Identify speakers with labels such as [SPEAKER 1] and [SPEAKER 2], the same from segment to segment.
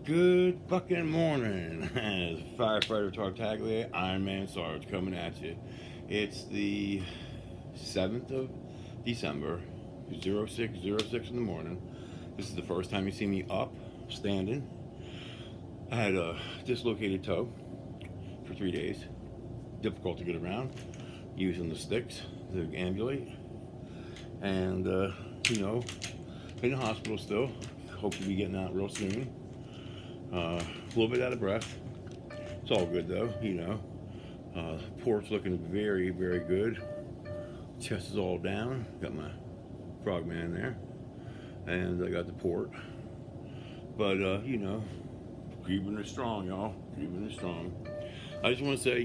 [SPEAKER 1] Good fucking morning. Firefighter Tartaglia, Iron Man Sarge coming at you. It's the 7th of December, 0606 in the morning. This is the first time you see me up, standing. I had a dislocated toe for 3 days. Difficult to get around, using the sticks to ambulate. And, in the hospital still. Hope to be getting out real soon. A little bit out of breath. It's all good though, Port's looking very, very good. Chest is all down. Got my frogman there. And I got the port. But, keeping it strong, y'all. Keeping it strong. I just want to say,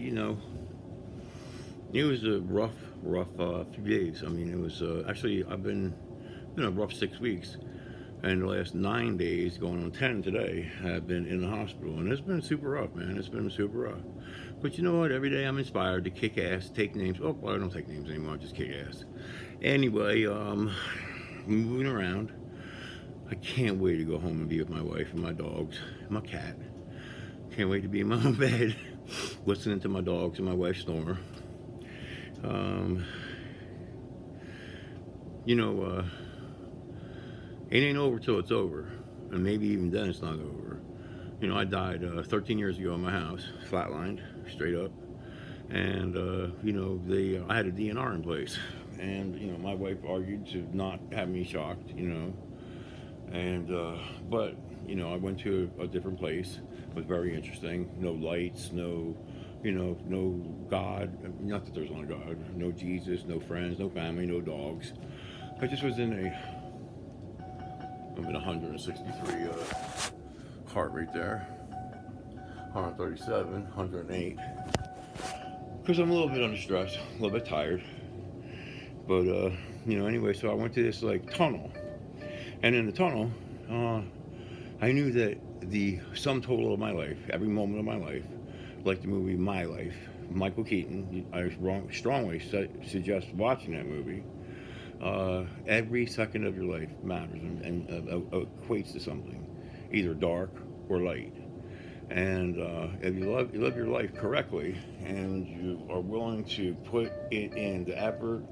[SPEAKER 1] it was a rough few days. I mean, it was actually, I've been a rough 6 weeks. And the last 9 days, going on 10 today, I've been in the hospital. And it's been super rough, man. It's been super rough. But you know what? Every day I'm inspired to kick ass, take names. Oh, well, I don't take names anymore. I just kick ass. Anyway, moving around. I can't wait to go home and be with my wife and my dogs and my cat. Can't wait to be in my own bed, listening to my dogs and my wife snore. It ain't over till it's over, and maybe even then it's not over. I died 13 years ago in my house, flatlined, straight up, and I had a DNR in place, and my wife argued to not have me shocked, and but I went to a different place. It was very interesting. No lights, no God. Not that there's not God. No Jesus, no friends, no family, no dogs. I just was I'm at 163 heart rate there, 137, 108. Because I'm a little bit under stress, a little bit tired. But anyway, so I went to this tunnel, and in the tunnel, I knew that the sum total of my life, every moment of my life, like the movie My Life, Michael Keaton. I strongly suggest watching that movie. Every second of your life matters and equates to something, either dark or light. And if you live your life correctly, and you are willing to put it in the effort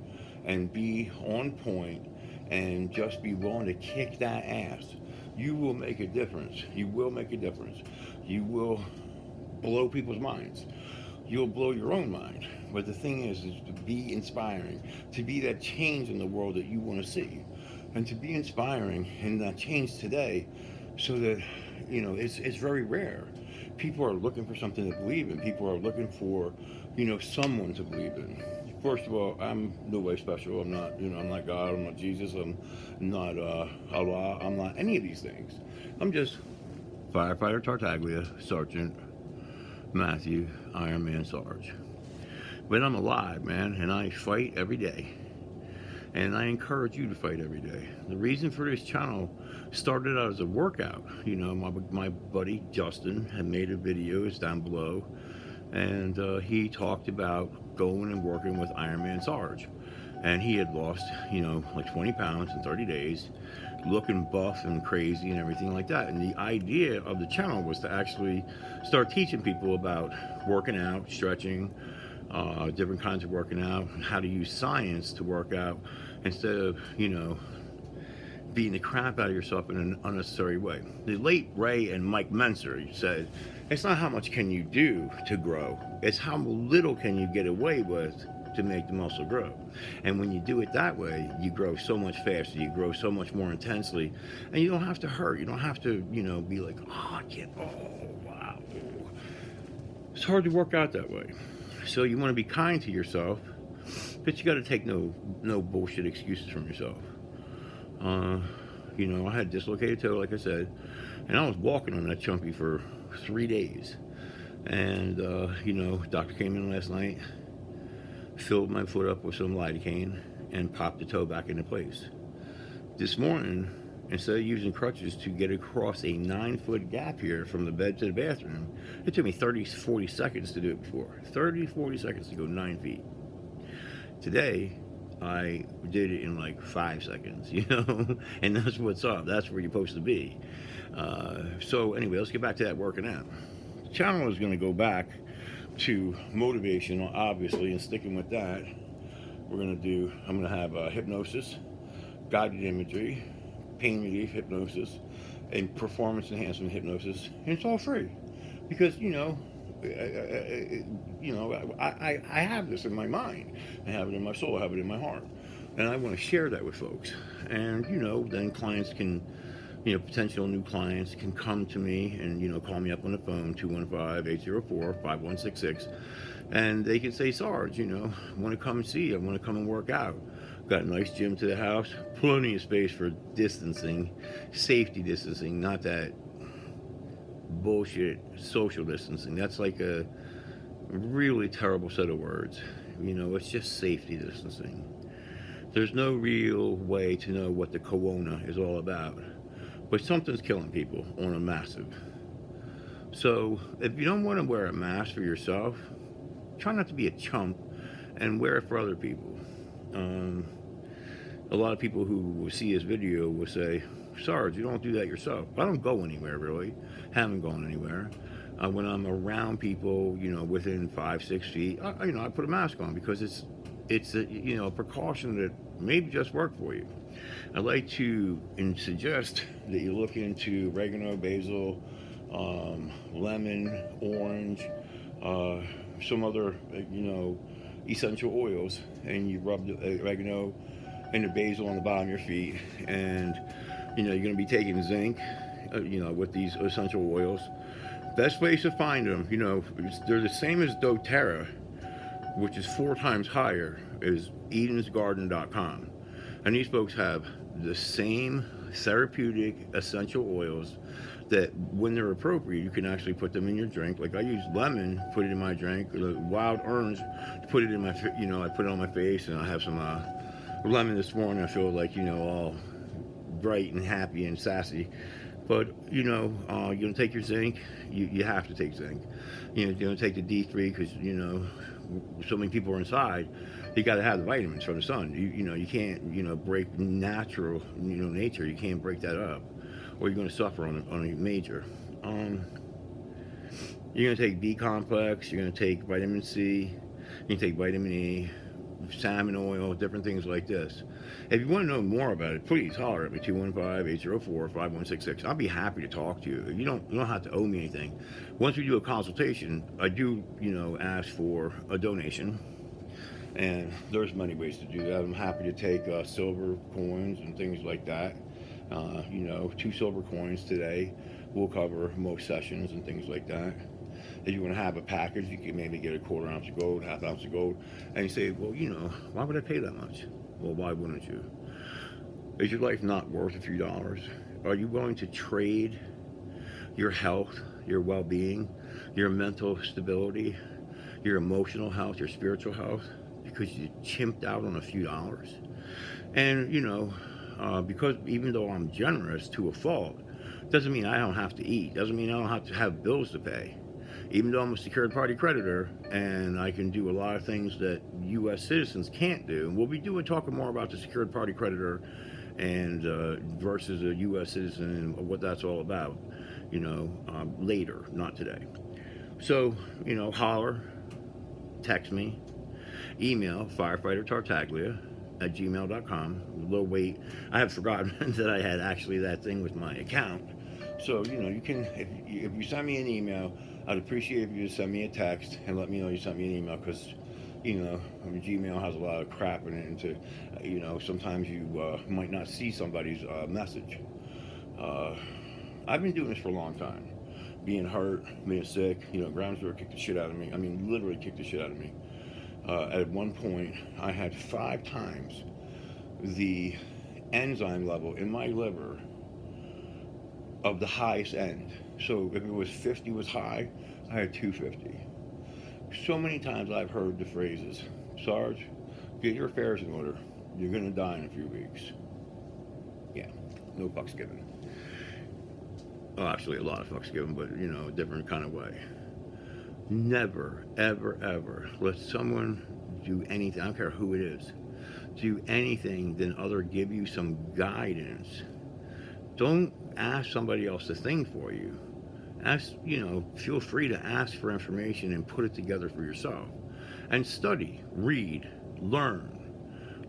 [SPEAKER 1] and be on point, and just be willing to kick that ass, you will make a difference. You will make a difference. You will blow people's minds. You'll blow your own mind. But the thing is to be inspiring, to be that change in the world that you want to see, and to be inspiring and that change today, so that it's very rare. People are looking for something to believe in. People are looking for someone to believe in. First of all, I'm no way special. I'm not I'm not God. I'm not Jesus. I'm not Allah. I'm not any of these things. I'm just firefighter Tartaglia, Sergeant Matthew, Iron Man Sarge. But I'm alive, man, and I fight every day. And I encourage you to fight every day. The reason for this channel started out as a workout. My buddy Justin had made a video, it's down below, and he talked about going and working with Iron Man Sarge. And he had lost, like 20 pounds in 30 days, looking buff and crazy and everything like that. And the idea of the channel was to actually start teaching people about working out, stretching, different kinds of working out, how to use science to work out instead of, beating the crap out of yourself in an unnecessary way. The late Ray and Mike Menser said, it's not how much can you do to grow, it's how little can you get away with to make the muscle grow. And when you do it that way, you grow so much faster, you grow so much more intensely, and you don't have to hurt. You don't have to, be like, oh, I can't, oh, wow. It's hard to work out that way. So you want to be kind to yourself, but you got to take no bullshit excuses from yourself. I had dislocated toe, like I said, and I was walking on that chumpy for 3 days. And, doctor came in last night, filled my foot up with some lidocaine, and popped the toe back into place. This morning, instead of using crutches to get across a 9-foot gap here from the bed to the bathroom, it took me 30-40 seconds to do it before. 30-40 seconds to go 9 feet. Today, I did it in like 5 seconds, and that's what's up. That's where you're supposed to be. So anyway, let's get back to that working out. The channel is going to go back to motivational, obviously, and sticking with that, I'm going to have hypnosis, guided imagery, pain relief hypnosis, and performance enhancement hypnosis, and it's all free because I have this in my mind, I have it in my soul, I have it in my heart, and I want to share that with folks. And then clients can, potential new clients can come to me and call me up on the phone 215-804-5166, and they can say, Sarge, I want to come and see you, I want to come and work out. Got a nice gym to the house, plenty of space for distancing, safety distancing, not that bullshit social distancing. That's like a really terrible set of words. It's just safety distancing. There's no real way to know what the cowana is all about, but something's killing people on a massive. So if you don't want to wear a mask for yourself, try not to be a chump and wear it for other people. A lot of people who will see this video will say, Sarge, you don't do that yourself. I don't go anywhere, really. Haven't gone anywhere. When I'm around people, within 5-6 feet, I put a mask on because it's a precaution that maybe just work for you. I'd like to suggest that you look into oregano, basil, lemon, orange, some other, essential oils, and you rub the oregano and the basil on the bottom of your feet, and you're going to be taking zinc, with these essential oils. Best place to find them, they're the same as doTERRA, which is 4 times higher, is edensgarden.com. And these folks have the same therapeutic essential oils that, when they're appropriate, you can actually put them in your drink. Like I use lemon, put it in my drink, wild orange, put it in my, I put it on my face, and I have some lemon this morning. I feel like, all bright and happy and sassy. But you're gonna take your zinc. You have to take zinc. You're gonna take the D3 because so many people are inside. You got to have the vitamins from the sun. You can't break natural nature. You can't break that up, or you're gonna suffer on a major. You're gonna take B complex. You're gonna take vitamin C. You can take vitamin E, salmon oil, different things like this. If you want to know more about it, please holler at me, 215-804-5166. I'll be happy to talk to you. You don't have to owe me anything. Once we do a consultation, I do, ask for a donation. And there's many ways to do that. I'm happy to take silver coins and things like that. 2 silver coins today will cover most sessions and things like that. If you want to have a package, you can maybe get a 1/4 ounce of gold, 1/2 ounce of gold, and you say, well, why would I pay that much? Well, why wouldn't you? Is your life not worth a few dollars? Are you willing to trade your health, your well-being, your mental stability, your emotional health, your spiritual health, because you chimped out on a few dollars? And because even though I'm generous to a fault, doesn't mean I don't have to eat, doesn't mean I don't have to have bills to pay. Even though I'm a secured party creditor and I can do a lot of things that U.S. citizens can't do, and we'll be talking more about the secured party creditor and versus a U.S. citizen and what that's all about, later, not today. So, holler, text me, email firefightertartaglia@gmail.com. A little wait. I have forgotten that I had actually that thing with my account. So, you can, if you send me an email, I'd appreciate if you just send me a text and let me know you sent me an email, because, Gmail has a lot of crap in it, and sometimes you might not see somebody's message. I've been doing this for a long time. Being hurt, being sick, ground zero kicked the shit out of me. I mean, literally kicked the shit out of me. At one point, I had 5 times the enzyme level in my liver of the highest end. So if it was 50 was high, I had 250. So many times I've heard the phrases, Sarge, get your affairs in order. You're going to die in a few weeks. Yeah, no fucks given. Well, actually a lot of fucks given, but a different kind of way. Never, ever, ever let someone do anything, I don't care who it is, do anything than other give you some guidance Don't ask somebody else to think for you. Ask, feel free to ask for information and put it together for yourself. And study, read, learn,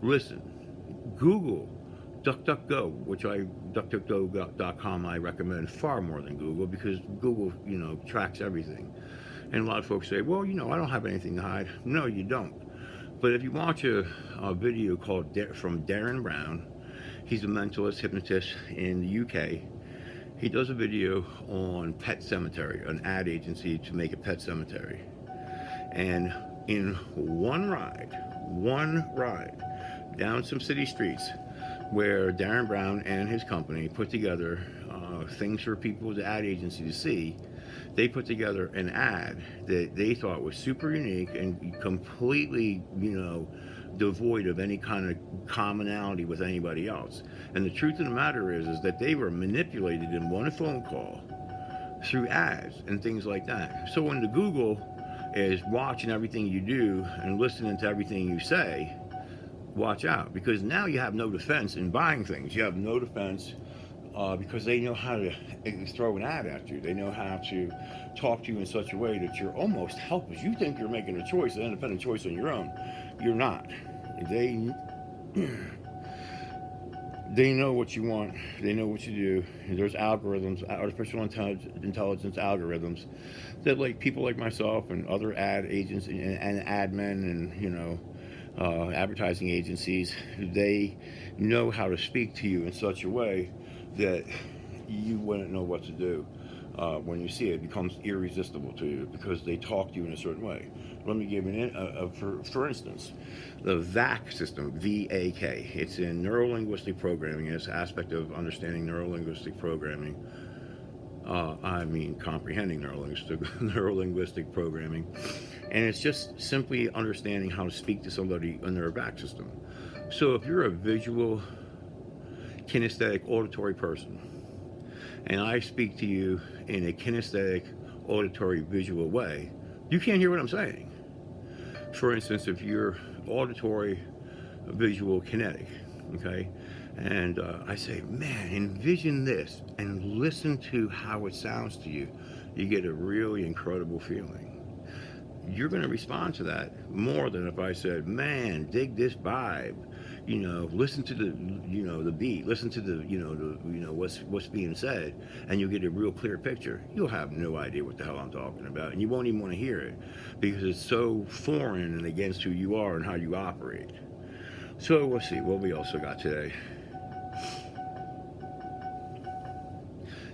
[SPEAKER 1] listen, Google, DuckDuckGo, which DuckDuckGo.com I recommend far more than Google, because Google, tracks everything. And a lot of folks say, well, I don't have anything to hide. No, you don't. But if you watch a video called from Darren Brown, he's a mentalist hypnotist in the UK. He does a video on Pet Cemetery, an ad agency to make a pet cemetery. And in one ride down some city streets, where Darren Brown and his company put together things for people, the ad agency, to see, they put together an ad that they thought was super unique and completely, devoid of any kind of commonality with anybody else. And the truth of the matter is that they were manipulated in one phone call through ads and things like that. So when the Google is watching everything you do and listening to everything you say, watch out, because now you have no defense in buying things. You have no defense because they know how to throw an ad at you. They know how to talk to you in such a way that you're almost helpless. You think you're making a choice, an independent choice on your own. You're not. They know what you want. They know what you do. There's algorithms, artificial intelligence algorithms, that like people like myself and other ad agents and admin and advertising agencies, they know how to speak to you in such a way that you wouldn't know what to do. When you see it, it becomes irresistible to you because they talk to you in a certain way. Let me give you for instance, the VAC system, VAK. It's in neuro-linguistic programming. It's an aspect of understanding neuro-linguistic programming. Comprehending neuro-linguistic programming. And it's just simply understanding how to speak to somebody in their VAC system. So if you're a visual, kinesthetic, auditory person, and I speak to you in a kinesthetic, auditory, visual way, you can't hear what I'm saying. For instance, if you're auditory, visual, kinetic, okay, and I say, man, envision this and listen to how it sounds to you, you get a really incredible feeling. You're going to respond to that more than if I said, man, dig this vibe, listen to the, the beat, listen to the, what's being said, and you'll get a real clear picture. You'll have no idea what the hell I'm talking about, and you won't even want to hear it because it's so foreign and against who you are and how you operate. So let's see what we also got today.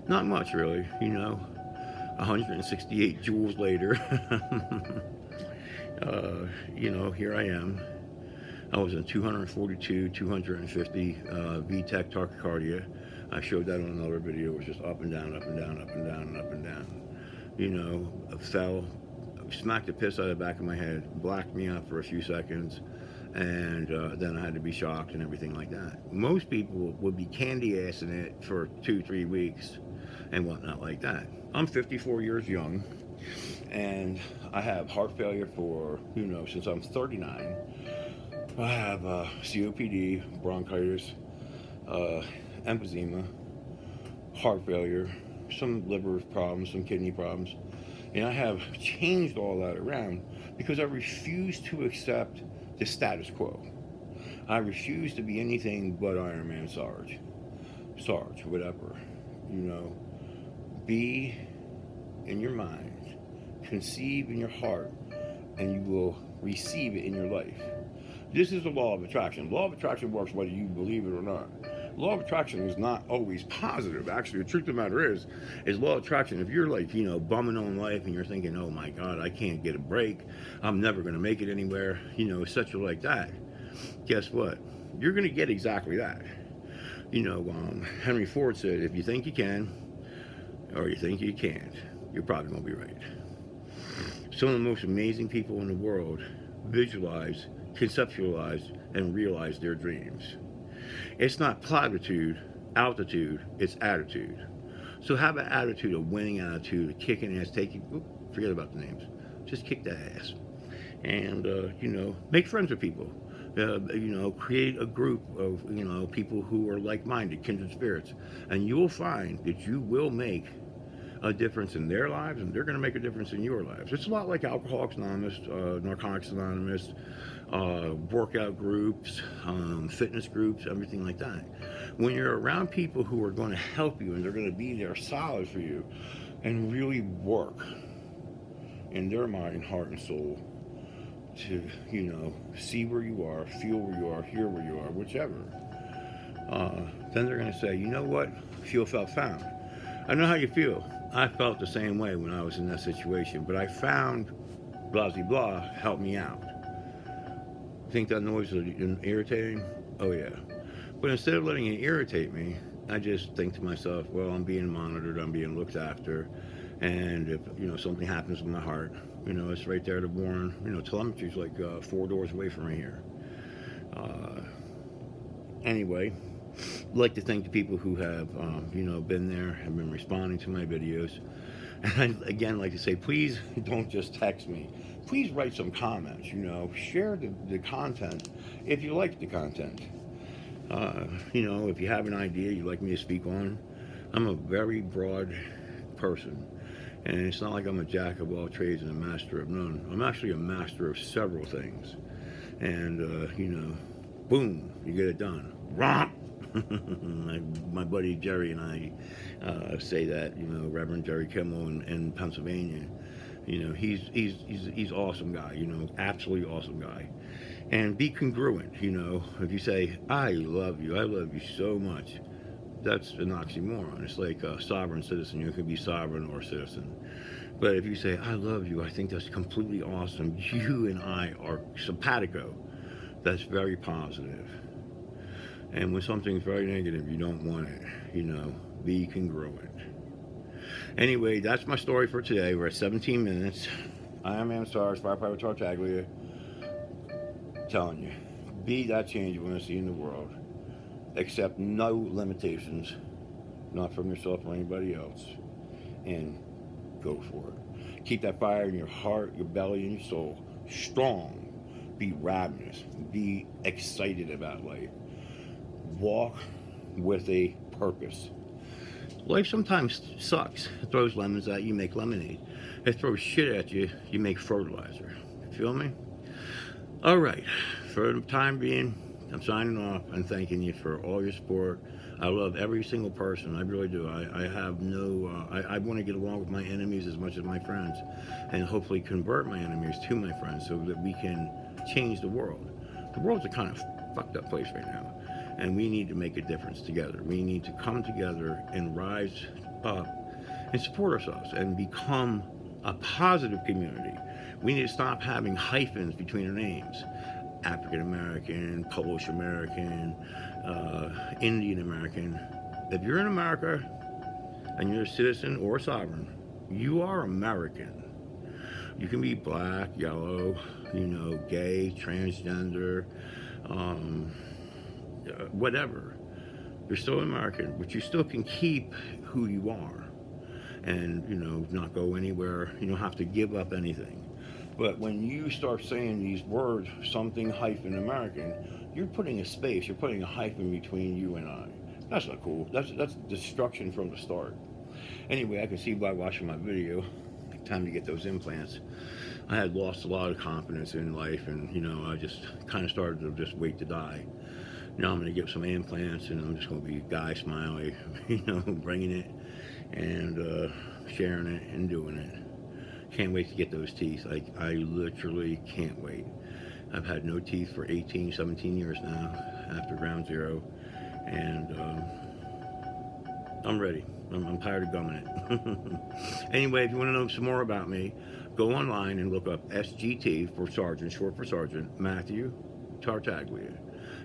[SPEAKER 1] Not much, really, 168 joules later. Here I am. I was in 242, 250 VTech tachycardia. I showed that on another video. It was just up and down, up and down, up and down, and up and down. I fell, smacked the piss out of the back of my head, blacked me out for a few seconds, and then I had to be shocked and everything like that. Most people would be candy-assing it for 2-3 weeks and whatnot like that. I'm 54 years young, and I have heart failure for, since I'm 39. I have COPD, bronchitis, emphysema, heart failure, some liver problems, some kidney problems. And I have changed all that around because I refuse to accept the status quo. I refuse to be anything but Iron Man Sarge, whatever. Be in your mind, conceive in your heart, and you will receive it in your life. This is the law of attraction. Law of attraction works whether you believe it or not. Law of attraction is not always positive. Actually, the truth of the matter is law of attraction, if you're like, bumming on life and you're thinking, oh my God, I can't get a break, I'm never going to make it anywhere, such like that, guess what? You're going to get exactly that. Henry Ford said, if you think you can, or you think you can't, you're probably going to be right. Some of the most amazing people in the world visualize, conceptualize, and realize their dreams. It's not platitude, altitude, it's attitude. So have an attitude, a winning attitude, a kicking ass, forget about the names. Just kick that ass. And, make friends with people. Create a group of, people who are like-minded, kindred spirits, and you will find that you will make a difference in their lives, and they're going to make a difference in your lives. It's a lot like Alcoholics Anonymous, Narcotics Anonymous, workout groups, fitness groups, everything like that. When you're around people who are going to help you and they're going to be there solid for you and really work in their mind, heart, and soul to, see where you are, feel where you are, hear where you are, whichever, then they're going to say, you know what? Feel, felt, found. I know how you feel. I felt the same way when I was in that situation, but I found blah, blah, blah helped me out. Think that noise is irritating? Oh, yeah. But instead of letting it irritate me, I just think to myself, well, I'm being monitored, I'm being looked after, and if, something happens with my heart, it's right there to warn. Telemetry's like 4 doors away from right here. Anyway, I'd like to thank the people who have, been there, have been responding to my videos. And I, again, like to say, please don't just text me. Please write some comments, share the content if you like the content. If you have an idea you'd like me to speak on, I'm a very broad person. And it's not like I'm a jack of all trades and a master of none. I'm actually a master of several things. And, boom, you get it done. Romp! my buddy Jerry and I say that, Reverend Jerry Kimmel in Pennsylvania. He's awesome guy, absolutely awesome guy. And be congruent, if you say, I love you so much, that's an oxymoron. It's like a sovereign citizen. You can be sovereign or citizen. But if you say, I love you, I think that's completely awesome. You and I are simpatico. That's very positive. And when something's very negative, you don't want it, be congruent. Anyway, that's my story for today. We're at 17 minutes. I am Man Sarge, Firefighter Tartaglia, telling you, be that change you want to see in the world. Accept no limitations, not from yourself or anybody else, and go for it. Keep that fire in your heart, your belly, and your soul strong. Be ravenous. Be excited about life. Walk with a purpose. Life sometimes sucks. It throws lemons at you, you make lemonade. It throws shit at you, you make fertilizer. You feel me? All right. For the time being, I'm signing off and thanking you for all your support. I love every single person. I really do. I have no... I want to get along with my enemies as much as my friends, and hopefully convert my enemies to my friends so that we can change the world. The world's a kind of fucked up place right now, and we need to make a difference together. We need to come together and rise up and support ourselves and become a positive community. We need to stop having hyphens between our names. African American, Polish American, Indian American. If you're in America and you're a citizen or a sovereign, you are American. You can be black, yellow, gay, transgender, whatever. You're still American, but you still can keep who you are and, not go anywhere. You don't have to give up anything. But when you start saying these words, something hyphen American, you're putting a space, you're putting a hyphen between you and I. That's not cool. That's destruction from the start. Anyway, I can see by watching my video, time to get those implants. I had lost a lot of confidence in life, and I just kind of started to just wait to die. Now I'm going to get some implants, and I'm just going to be Guy Smiley, bringing it and sharing it and doing it. Can't wait to get those teeth. I literally can't wait. I've had no teeth for 18, 17 years now after ground zero, and I'm ready. I'm tired of gumming it. Anyway, if you want to know some more about me, go online and look up SGT for Sergeant, short for Sergeant, Matthew Tartaglia.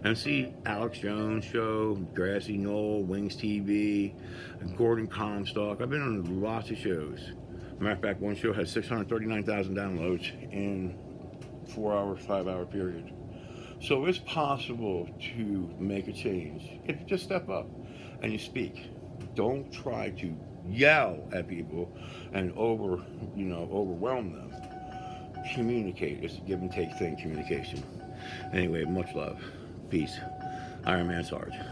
[SPEAKER 1] And see Alex Jones Show, Grassy Knoll, Wings TV, Gordon Comstock. I've been on lots of shows. Matter of fact, one show has 639,000 downloads in 4 hour, 5 hour period. So it's possible to make a change if you just step up and you speak. Don't try to yell at people and overwhelm them. Communicate. It's a give and take thing, communication. Anyway, much love. Peace. Iron Man Sarge.